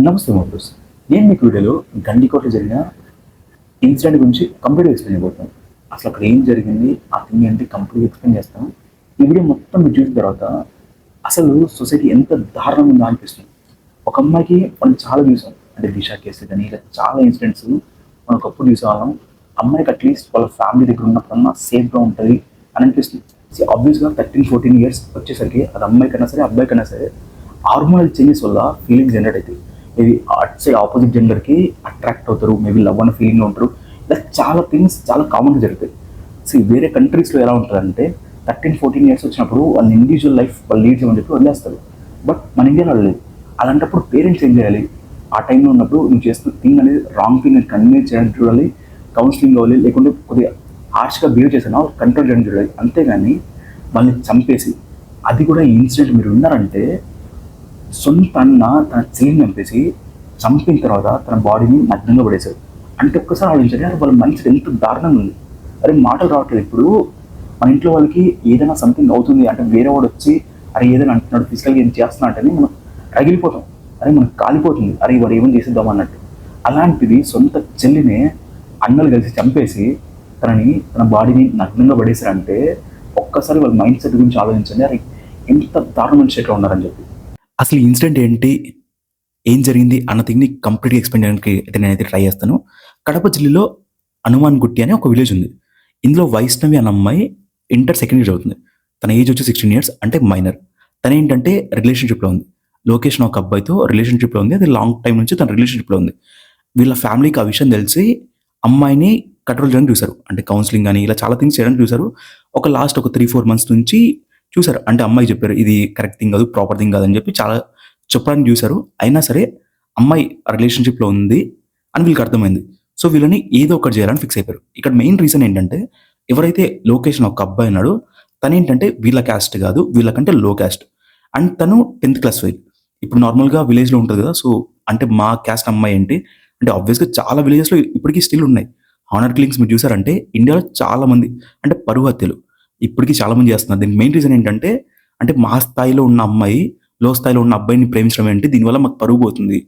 నమస్తే మోటోస్. నేను మీకు వీడియోలో గండికోటలో జరిగిన ఇన్సిడెంట్ గురించి కంప్లీట్గా ఎక్స్ప్లెయిన్ చేయబోతున్నాను. అసలు అక్కడ ఏం జరిగింది, ఆ థింగ్ ఏంటి కంప్లీట్గా ఎక్స్ప్లెయిన్ చేస్తాను. ఈ వీడియో మొత్తం మీరు చూసిన తర్వాత అసలు సొసైటీ ఎంత దారుణంగా ఉందో అనిపిస్తుంది. ఒక అమ్మాయికి మనం చాలా చూసాం, అంటే దిశ కేసు కానీ ఇలా చాలా ఇన్సిడెంట్స్ మనం ఒకప్పుడు చూసేవాళ్ళం. అమ్మాయికి అట్లీస్ట్ వాళ్ళ ఫ్యామిలీ దగ్గర ఉన్నప్పుడన్నా సేఫ్గా ఉంటుంది అని అనిపిస్తుంది. ఆబ్వియస్గా 13-14 ఇయర్స్ వచ్చేసరికి అది అమ్మాయికైనా సరే అబ్బాయికైనా సరే హార్మోనల్ చేంజెస్ వల్ల ఫీలింగ్స్ జనరేట్ అవుతాయి. ఇది అట్ సైడ్ ఆపోజిట్ జెండర్కి అట్రాక్ట్ అవుతారు, మేబీ లవ్ అన్న ఫీలింగ్లో ఉంటారు. ఇలా చాలా థింగ్స్ చాలా కామన్గా జరుగుతాయి. వేరే కంట్రీస్లో ఎలా ఉంటుందంటే 13-14 ఇయర్స్ వచ్చినప్పుడు వాళ్ళ ఇండివిజువల్ లైఫ్ వాళ్ళు లీడ్ చేయమని చెప్పి వదిలేస్తారు. బట్ మన ఇండియాలో లేదు. అలాంటప్పుడు పేరెంట్స్ ఏం చేయాలి? ఆ టైంలో ఉన్నప్పుడు నువ్వు చేస్తున్న థింగ్ అనేది రాంగ్ థింగ్ అని కన్వే చేయడానికి చూడాలి, కౌన్సిలింగ్ కావాలి, లేకుంటే కొద్దిగా హార్ష్గా బిహేవ్ చేసినా కంట్రోల్ చేయడం చూడాలి. అంతేగాని వాళ్ళని చంపేసి, అది కూడా ఈ ఇన్సిడెంట్ మీరు విన్నారంటే సొంత అన్న తన చెల్లిని చంపిన తర్వాత తన బాడీని నగ్నంగా పడేశారు. అంటే ఒక్కసారి ఆలోచించండి, అరే వాళ్ళ మనసు ఎంత దారుణంగా ఉంది. అరే మాటలు రావట్లేదు. ఇప్పుడు మన ఇంట్లో వాళ్ళకి ఏదైనా సంథింగ్ అవుతుంది అంటే వేరే వాడు వచ్చి అరే ఏదైనా అంటున్నాడు, ఫిజికల్గా ఏం చేస్తున్నా అంటే మనం రగిలిపోతాం, అరే మనకు కాలిపోతుంది, అరే వాడు ఏమని చేసేద్దాం అన్నట్టు. అలాంటిది సొంత చెల్లినే అన్నలు కలిసి చంపేసి తన బాడీని నగ్నంగా పడేశారంటే ఒక్కసారి వాళ్ళ మైండ్ సెట్ గురించి ఆలోచించండి. అరే ఎంత దారుణమైన స్టేట్లో ఉన్నారని చెప్పి. అసలు ఇన్సిడెంట్ ఏంటి, ఏం జరిగింది అన్న థింగ్ని కంప్లీట్గా ఎక్స్ప్లెయిన్ చేయడానికి అయితే నేనైతే ట్రై చేస్తాను. కడప జిల్లాలో హనుమాన్ గుట్టి అనే ఒక విలేజ్ ఉంది. ఇందులో వైష్ణవి అన్న అమ్మాయి ఇంటర్ సెకండ్ ఇయర్ అవుతుంది. తన ఏజ్ వచ్చి 16 ఇయర్స్, అంటే మైనర్. తన ఏంటంటే రిలేషన్షిప్లో ఉంది. లొకేషన్ ఒక అబ్బాయితో రిలేషన్షిప్లో ఉంది. అది లాంగ్ టైం నుంచి తన రిలేషన్షిప్లో ఉంది. వీళ్ళ ఫ్యామిలీకి ఆ విషయం తెలిసి అమ్మాయిని కంట్రోల్ చేయడానికి చూశారు. అంటే కౌన్సిలింగ్ కానీ ఇలా చాలా థింగ్స్ చేయడానికి చూశారు. లాస్ట్ ఒక 3-4 మంత్స్ నుంచి చూశారు. అంటే అమ్మాయి చెప్పారు ఇది కరెక్ట్ థింగ్ కాదు, ప్రాపర్ థింగ్ కాదని చెప్పి చాలా చెప్పడానికి చూశారు. అయినా సరే అమ్మాయి రిలేషన్షిప్లో ఉంది అని వీళ్ళకి అర్థమైంది. సో వీళ్ళని ఏదో ఒకటి చేయాలని ఫిక్స్ అయిపోయారు. ఇక్కడ మెయిన్ రీజన్ ఏంటంటే ఎవరైతే లొకేషన్ ఒక అబ్బాయి ఉన్నాడో తను ఏంటంటే వీళ్ళ క్యాస్ట్ కాదు, వీళ్ళకంటే లో క్యాస్ట్. అండ్ తను 10th క్లాస్ ఫెయిల్. ఇప్పుడు నార్మల్గా విలేజ్లో ఉంటుంది కదా. సో అంటే మా క్యాస్ట్ అమ్మాయి ఏంటి అంటే ఆబ్వియస్గా చాలా విలేజెస్లో ఇప్పటికీ స్టిల్ ఉన్నాయి. హానర్ కిల్లింగ్స్ మీరు చూసారంటే ఇండియాలో చాలా మంది, అంటే పరువు హత్యలు ఇప్పటికీ చాలా మంది చేస్తున్నారు. దీనికి మెయిన్ రీజన్ ఏంటంటే అంటే మా స్థాయిలో ఉన్న అమ్మాయి లో స్థాయిలో ఉన్న అబ్బాయిని ప్రేమించడం ఏంటి, దీనివల్ల మాకు పరువు పోతుంది,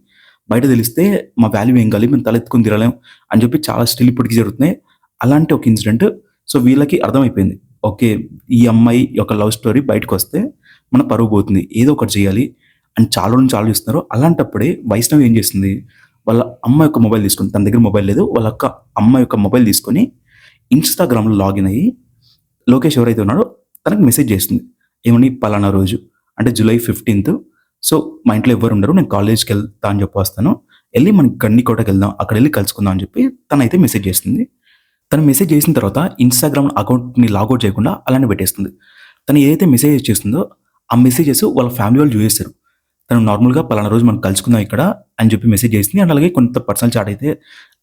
బయట తెలిస్తే మా వాల్యూ ఏం కాలి, మేము తలెత్తుకుని తిరగలేం అని చెప్పి చాలా స్టిల్ ఇప్పటికీ జరుగుతున్నాయి. అలాంటి ఒక ఇన్సిడెంట్. సో వీళ్ళకి అర్థమైపోయింది, ఓకే ఈ అమ్మాయి యొక్క లవ్ స్టోరీ బయటకు వస్తే మన పరువు పోతుంది, ఏదో ఒకటి చేయాలి అని చాలా నుంచి ఆలోచిస్తున్నారు. అలాంటప్పుడే వైష్ణవి ఏం చేస్తుంది, వాళ్ళ అమ్మ యొక్క మొబైల్ తీసుకుని, తన దగ్గర మొబైల్ లేదు, వాళ్ళ అమ్మ యొక్క మొబైల్ తీసుకొని ఇన్స్టాగ్రామ్లో లాగిన్ అయ్యి లోకేష్ ఎవరైతే ఉన్నాడో తనకు మెసేజ్ చేస్తుంది. ఏమని, పలానా రోజు అంటే జూలై 15th. సో మా ఇంట్లో ఎవరు ఉండరు, నేను కాలేజ్కి వెళ్తా అని చెప్పి వస్తాను, వెళ్ళి మనకి గండికోటకి వెళ్దాం, అక్కడ వెళ్ళి కలుసుకుందాం అని చెప్పి తనైతే మెసేజ్ చేస్తుంది. తను మెసేజ్ చేసిన తర్వాత ఇన్స్టాగ్రామ్ అకౌంట్ని లాగౌట్ చేయకుండా అలానే పెట్టేస్తుంది. తను ఏదైతే మెసేజ్ చేస్తుందో ఆ మెసేజెస్ వాళ్ళ ఫ్యామిలీ వాళ్ళు చూసేస్తారు. తను నార్మల్గా పలానా రోజు మనం కలుసుకుందాం ఇక్కడ అని చెప్పి మెసేజ్ చేసింది. అండ్ అలాగే కొంత పర్సనల్ చాట్ అయితే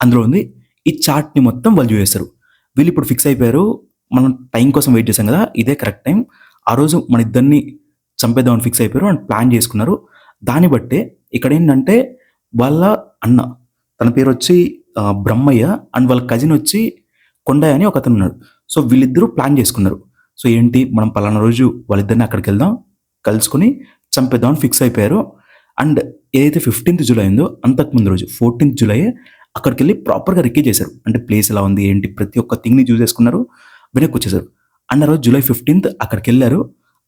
అందులో ఉంది. ఈ చాట్ని మొత్తం వాళ్ళు చూసేస్తారు. వీళ్ళు ఇప్పుడు ఫిక్స్ అయిపోయారు, మనం టైం కోసం వెయిట్ చేసాం కదా, ఇదే కరెక్ట్ టైం, ఆ రోజు మన ఇద్దరిని చంపేద్దామని ఫిక్స్ అయిపోయారు అండ్ ప్లాన్ చేసుకున్నారు. దాన్ని బట్టే ఇక్కడ ఏంటంటే వాళ్ళ అన్న, తన పేరు వచ్చి బ్రహ్మయ్య, అండ్ వాళ్ళ కజిన్ వచ్చి కొండయ్య అని ఒక అతను ఉన్నాడు. సో వీళ్ళిద్దరూ ప్లాన్ చేసుకున్నారు. సో ఏంటి, మనం పలానా రోజు వాళ్ళిద్దరిని అక్కడికి వెళ్దాం, కలుసుకొని చంపేద్దామని ఫిక్స్ అయిపోయారు. అండ్ ఏదైతే 15th జూలై ఉందో అంతకుముందు రోజు 14th జూలై అక్కడికి వెళ్ళి ప్రాపర్గా రిక్కీ చేశారు. అంటే ప్లేస్ ఎలా ఉంది ఏంటి ప్రతి ఒక్క థింగ్ని చూస్ చేసుకున్నారు, వెనక్కి వచ్చేసారు. అండ్ ఆ రోజు జూలై 15th అక్కడికి వెళ్ళారు.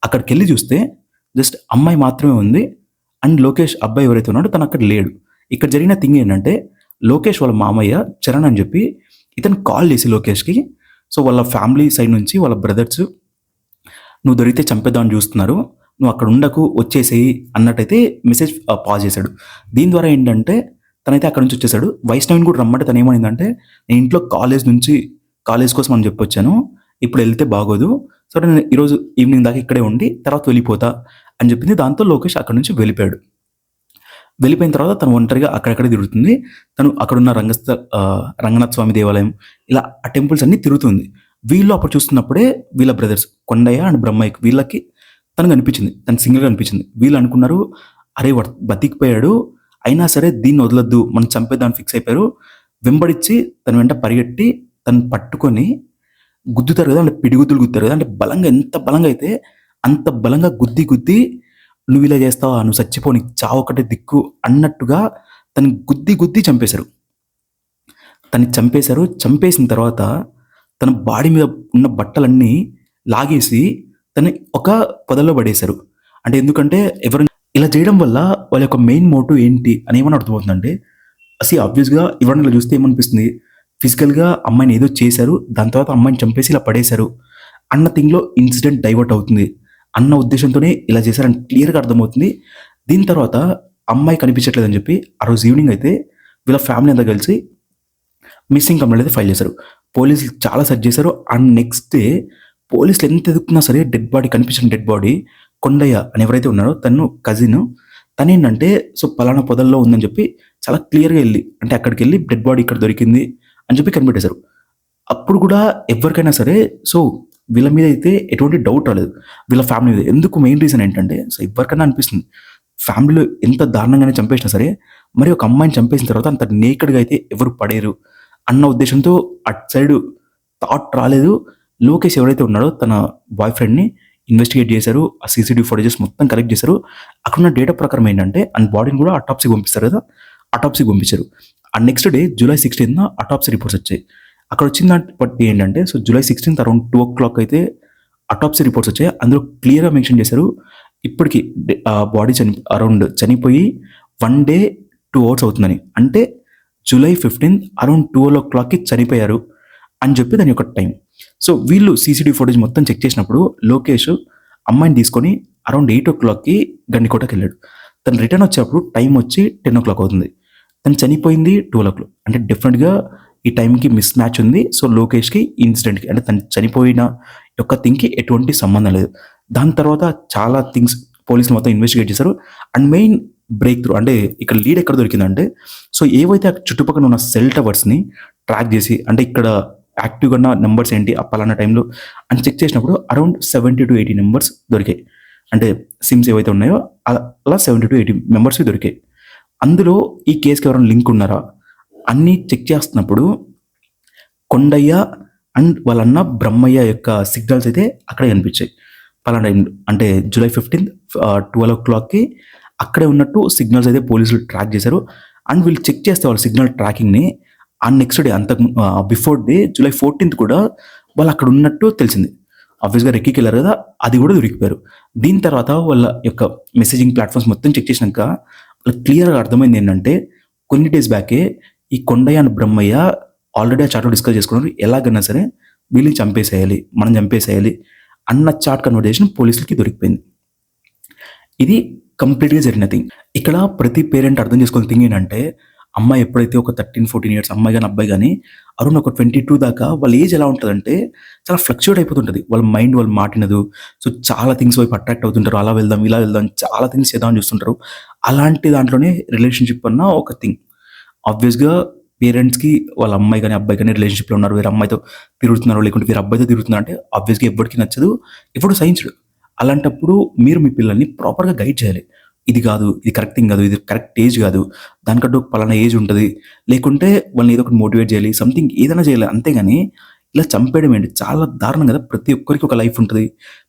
అక్కడికి వెళ్ళి చూస్తే జస్ట్ అమ్మాయి మాత్రమే ఉంది. అండ్ లోకేష్ అబ్బాయి ఎవరైతే ఉన్నాడో తను అక్కడ లేడు. ఇక్కడ జరిగిన థింగ్ ఏంటంటే లోకేష్ వాళ్ళ మామయ్య చరణ్ అని చెప్పి ఇతను కాల్ చేసి లోకేష్కి, సో వాళ్ళ ఫ్యామిలీ సైడ్ నుంచి వాళ్ళ బ్రదర్స్ నువ్వు దొరికితే చంపేద్దామని చూస్తున్నారు, నువ్వు అక్కడ ఉండకు, వచ్చేసేయి అన్నట్టయితే మెసేజ్ పాజ్ చేశాడు. దీని ద్వారా ఏంటంటే తనైతే అక్కడ నుంచి వచ్చేసాడు. వైష్ణవిని కూడా రమ్మంటే తను ఏమైందంటే నేను ఇంట్లో కాలేజ్ కోసం అని చెప్పొచ్చాను, ఇప్పుడు వెళ్తే బాగోదు, సో నేను ఈరోజు ఈవినింగ్ దాకా ఇక్కడే ఉండి తర్వాత వెళ్ళిపోతా అని చెప్పింది. దాంతో లోకేష్ అక్కడ నుంచి వెళ్ళిపోయాడు. వెళ్ళిపోయిన తర్వాత తను ఒంటరిగా అక్కడెక్కడే తిరుగుతుంది. తను అక్కడున్న రంగనాథ స్వామి దేవాలయం ఇలా ఆ టెంపుల్స్ అన్నీ తిరుగుతుంది. వీళ్ళు అప్పుడు చూస్తున్నప్పుడే వీళ్ళ బ్రదర్స్ కొండయ్య అండ్ బ్రహ్మయ్యకి వీళ్ళకి తనకు అనిపించింది, తను సింగిల్గా అనిపించింది. వీళ్ళు అనుకున్నారు, అరే బతికిపోయాడు, అయినా సరే దీన్ని వదలొద్దు, మనం చంపేదాన్ని ఫిక్స్ అయిపోయారు. వెంబడించి తన వెంట పరిగెట్టి తను పట్టుకొని గుద్దుతారు కదా, అంటే పిడిగుద్దులు గుద్దుతారు కదా, అంటే బలంగా, ఎంత బలంగా అయితే అంత బలంగా గుద్ది నువ్వు ఇలా చేస్తావా, నువ్వు చచ్చిపో, నీకు చావు ఒకటే దిక్కు అన్నట్టుగా తను గుద్ది గుద్ది చంపేశారు. తన్ని చంపేశారు. చంపేసిన తర్వాత తన బాడీ మీద ఉన్న బట్టలన్నీ లాగేసి తన్ని ఒక పొదల్లో పడేశారు. అంటే ఎందుకంటే ఇలా చేయడం వల్ల వాళ్ళ యొక్క మెయిన్ మోటివ్ ఏంటి అని ఏమని అర్థమవుతుందంటే, ఆబ్వియస్‌గా ఎవరైనా ఇలా చూస్తే ఏమనిపిస్తుంది? ఫిజికల్‌గా అమ్మాయిని ఏదో చేశారు. దాని తర్వాత అమ్మాయిని చంపేసి ఇలా పడేశారు అన్న థింగ్‌లో ఇన్సిడెంట్ డైవర్ట్ అవుతుంది అన్న ఉద్దేశంతోనే ఇలా చేశారని క్లియర్‌గా అర్థమవుతుంది. దీని తర్వాత అమ్మాయి కనిపించట్లేదని చెప్పి ఆ రోజు ఈవినింగ్ అయితే వీళ్ళ ఫ్యామిలీ అంతా కలిసి మిస్సింగ్ కంప్లెయింట్ అయితే ఫైల్ చేశారు. పోలీసులు చాలా సెర్చ్ చేశారు. అండ్ నెక్స్ట్ డే పోలీసులు ఎంత ఎదుగుతున్నా సరే కనిపించిన డెడ్ బాడీ కొండయ్య అని ఎవరైతే ఉన్నారో తను కజిన్. తనేంటంటే పలానా పొదల్లో ఉందని చెప్పి చాలా క్లియర్‌గా అంటే అక్కడికెళ్ళి డెడ్ బాడీ ఇక్కడ దొరికింది అని చెప్పి కనిపెట్టేశారు. అప్పుడు కూడా ఎవరికైనా సరే వీళ్ళ మీద అయితే ఎటువంటి డౌట్ రాలేదు. వీళ్ళ ఫ్యామిలీ మీద. ఎందుకు మెయిన్ రీజన్ ఏంటంటే ఎవరికైనా అనిపిస్తుంది. ఫ్యామిలీలో ఎంత దారుణంగానే చంపేసినా సరే మరి ఒక అమ్మాయిని చంపేసిన తర్వాత అంత నేకెడ్‌గా అయితే ఎవరు పడేరు అన్న ఉద్దేశంతో అటు సైడ్ థాట్ రాలేదు. లోకేష్ ఎవరైతే ఉన్నాడో తన బాయ్ ఫ్రెండ్‌ని ఇన్వెస్టిగేట్ చేశారు. ఆ సీసీటీవీ ఫుటేజెస్ మొత్తం కలెక్ట్ చేశారు. అక్కడున్న డేటా ప్రకారం ఏంటంటే బాడీని కూడా అటాప్సీకి పంపిస్తారు కదా! అటాప్సీకి పంపించారు. నెక్స్ట్ డే జూలై 16న అటాప్సీ రిపోర్ట్స్ వచ్చాయి. అక్కడ వచ్చిన దాన్ని బట్టి ఏంటంటే జూలై 16th అరౌండ్ 2:00 అయితే అటాప్సీ రిపోర్ట్స్ వచ్చాయి. అందులో క్లియర్‌గా మెన్షన్ చేశారు. ఇప్పటికి బాడీ చనిపోయి 1 డే 2 అవర్స్ అవుతుందని. అంటే జూలై 15 అరౌండ్ 12:00కి చనిపోయారు అని చెప్పి దాని యొక్క టైం. వీళ్ళు సీసీటీవీ ఫుటేజ్ మొత్తం చెక్ చేసినప్పుడు లోకేష్ అమ్మాయిని తీసుకొని అరౌండ్ 8:00కి గండికోటకి వెళ్ళాడు. తను రిటర్న్ వచ్చేటప్పుడు టైం వచ్చి 10:00 అవుతుంది. తను చనిపోయింది 12:00. అంటే డెఫినెట్‌గా ఈ టైంకి మిస్ మ్యాచ్ ఉంది. లోకేష్‌కి ఇన్సిడెంట్‌కి అంటే తను చనిపోయిన యొక్క థింగ్‌కి ఎటువంటి సంబంధం లేదు. దాని తర్వాత చాలా థింగ్స్ పోలీసులు మొత్తం ఇన్వెస్టిగేట్ చేశారు. అండ్ మెయిన్ బ్రేక్ త్రూ అంటే ఇక్కడ లీడ్ ఎక్కడ దొరికిందంటే ఏవైతే ఆ చుట్టుపక్కల ఉన్న సెల్ టవర్స్‌ని ట్రాక్ చేసి అంటే ఇక్కడ యాక్టివ్‌గా ఉన్న నంబర్స్ ఏంటి ఆ పలానా టైంలో అని చెక్ చేసినప్పుడు అరౌండ్ 70-80 నంబర్స్ దొరికాయి. అంటే సిమ్స్ ఏవైతే ఉన్నాయో అలా 70-80 మెంబర్స్‌వి దొరికాయి. అందులో ఈ కేస్‌కి ఎవరైనా లింక్ ఉన్నారా అన్నీ చెక్ చేస్తున్నప్పుడు కొండయ్య అండ్ వాళ్ళ అన్న బ్రహ్మయ్య యొక్క సిగ్నల్స్ అయితే అక్కడే కనిపించాయి. పలానా టైంలో అంటే జూలై 15 12:00కి అక్కడే ఉన్నట్టు సిగ్నల్స్ అయితే పోలీసులు ట్రాక్ చేశారు. అండ్ వీళ్ళు చెక్ చేస్తే వాళ్ళ సిగ్నల్ ట్రాకింగ్‌ని next day before day July 14th కూడా వాళ్ళు అక్కడ ఉన్నట్టు తెలిసింది. ఆబ్వియస్‌గా రెక్కీకి వెళ్ళారు కదా! అది కూడా దొరికిపోయారు. దీని తర్వాత వాళ్ళ యొక్క మెసేజింగ్ ప్లాట్‌ఫామ్స్ మొత్తం చెక్ చేసినాక వాళ్ళకి క్లియర్‌గా అర్థమైంది ఏంటంటే కొన్ని డేస్ బ్యాకే ఈ కొండయ్య అండ్ బ్రహ్మయ్య ఆల్రెడీ ఆ చాట్‌లో డిస్కస్ చేసుకున్నారు. ఎలాగైనా సరే వీళ్ళని చంపేసేయాలి, మనం చంపేసేయాలి అన్న చాట్ కన్వర్జేషన్ పోలీసులకి దొరికిపోయింది. ఇది కంప్లీట్‌గా జరిగిన థింగ్. ఇక్కడ ప్రతి పేరెంట్ అర్థం చేసుకునే థింగ్ ఏంటంటే అమ్మాయి ఎప్పుడైతే ఒక 13-14 ఇయర్స్ అమ్మాయి గాని, అబ్బాయి గాని అరౌండ్ ఒక 22 దాకా వాళ్ళ ఏజ్ ఎలా ఉంటదంటే చాలా ఫ్లక్చుయేట్ అయిపోతుంటది. వాళ్ళ మైండ్ వాళ్ళ మాట వినదు. చాలా థింగ్స్ వైపు అట్రాక్ట్ అవుతుంటారు. అలా వెళ్దాం, ఇలా వెళ్దాం చాలా థింగ్స్ చేద్దామని చూస్తుంటారు. అలాంటి దాంట్లోనే రిలేషన్‌షిప్ అన్న ఒక థింగ్. ఆబ్వియస్‌గా పేరెంట్స్‌కి వాళ్ళ అమ్మాయి గాని, అబ్బాయి గాని రిలేషన్‌షిప్‌లో ఉన్నారు. వేరే అమ్మాయితో తిరుగుతున్నారు, లేకుంటే వేరే అబ్బాయితో తిరుగుతున్నారు అంటే ఆబ్వియస్‌గా ఎవ్వడికి నచ్చదు. ఎవడు సహించడు. అలాంటప్పుడు మీరు మీ పిల్లల్ని ప్రాపర్‌గా గైడ్ చేయాలి. ఇది కాదు, ఇది కరెక్ట్ థింగ్ కాదు, ఇది కరెక్ట్ ఏజ్ కాదు, దానికంటూ ఒక పలానా ఏజ్ ఉంటది. లేకుంటే వాళ్ళని ఏదో ఒకటి మోటివేట్ చేయాలి. సంథింగ్ ఏదైనా చేయాలి. అంతేగాని ఇలా చంపేయడం ఏంటి? చాలా దారుణం కదా! ప్రతి ఒక్కరికి ఒక లైఫ్ ఉంటది.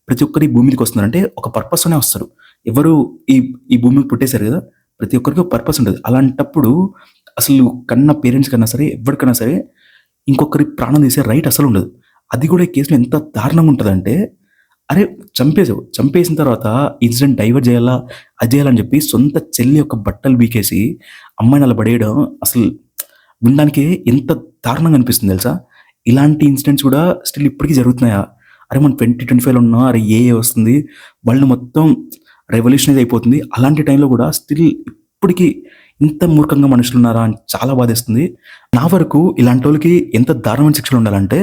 ప్రతి ఒక్కరు ఈ భూమి మీదకి వస్తున్నారంటే ఒక పర్పస్తోనే వస్తారు. ఎవరు ఈ ఈ భూమి మీద పుట్టేశారు కదా! ప్రతి ఒక్కరికి ఒక పర్పస్ ఉంటది. అలాంటప్పుడు అసలు కన్న పేరెంట్స్ కన్నా సరే, ఎవరికైనా సరే ఇంకొకరి ప్రాణం తీసే రైట్ అసలుండదు. అది కూడా ఈ కేసులో ఎంత దారుణంగా ఉంటదంటే అరే చంపేసావు. చంపేసిన తర్వాత ఇన్సిడెంట్ డైవర్ట్ చేయాలా, అది చేయాలని చెప్పి సొంత చెల్లి యొక్క బట్టలు పీకేసి అమ్మాయిని అలా పడేయడం అసలు వినడానికి ఎంత దారుణంగా అనిపిస్తుంది తెలుసా? ఇలాంటి ఇన్సిడెంట్స్ కూడా స్టిల్ ఇప్పటికీ జరుగుతున్నాయా? అరే మనం 2025లో ఉన్నాం. అరే ఏఐ వస్తుంది. వరల్డ్ మొత్తం రెవల్యూషనైజ్ అయిపోతుంది. అలాంటి టైంలో కూడా స్టిల్ ఇప్పటికీ ఇంత మూర్ఖంగా మనుషులున్నారా అని చాలా బాధేస్తుంది. నా వరకు ఇలాంటోళ్ళకి ఎంత దారుణమైన శిక్షలు ఉండాలంటే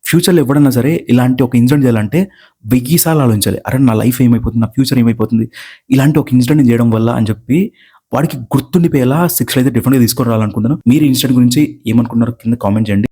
ఫ్యూచర్‌లో ఎవడన్నా సరే ఇలాంటి ఒక ఇన్సిడెంట్ చేయాలంటే 1000 సార్లు ఆలోచించాలి. అరే నా లైఫ్ ఏమైపోతుంది? నా ఫ్యూచర్ ఏమైపోతుంది? ఇలాంటి ఒక ఇన్సిడెంట్ చేయడం వల్ల అని చెప్పి వాడికి గుర్తుండిపోయేలా శిక్షలు అయితే డెఫినెట్‌గా తీసుకొని రావాలనుకుంటున్నాను. మీరు ఈ ఇన్సిడెంట్ గురించి ఏమనుకున్నారో కింద కామెంట్ చేయండి.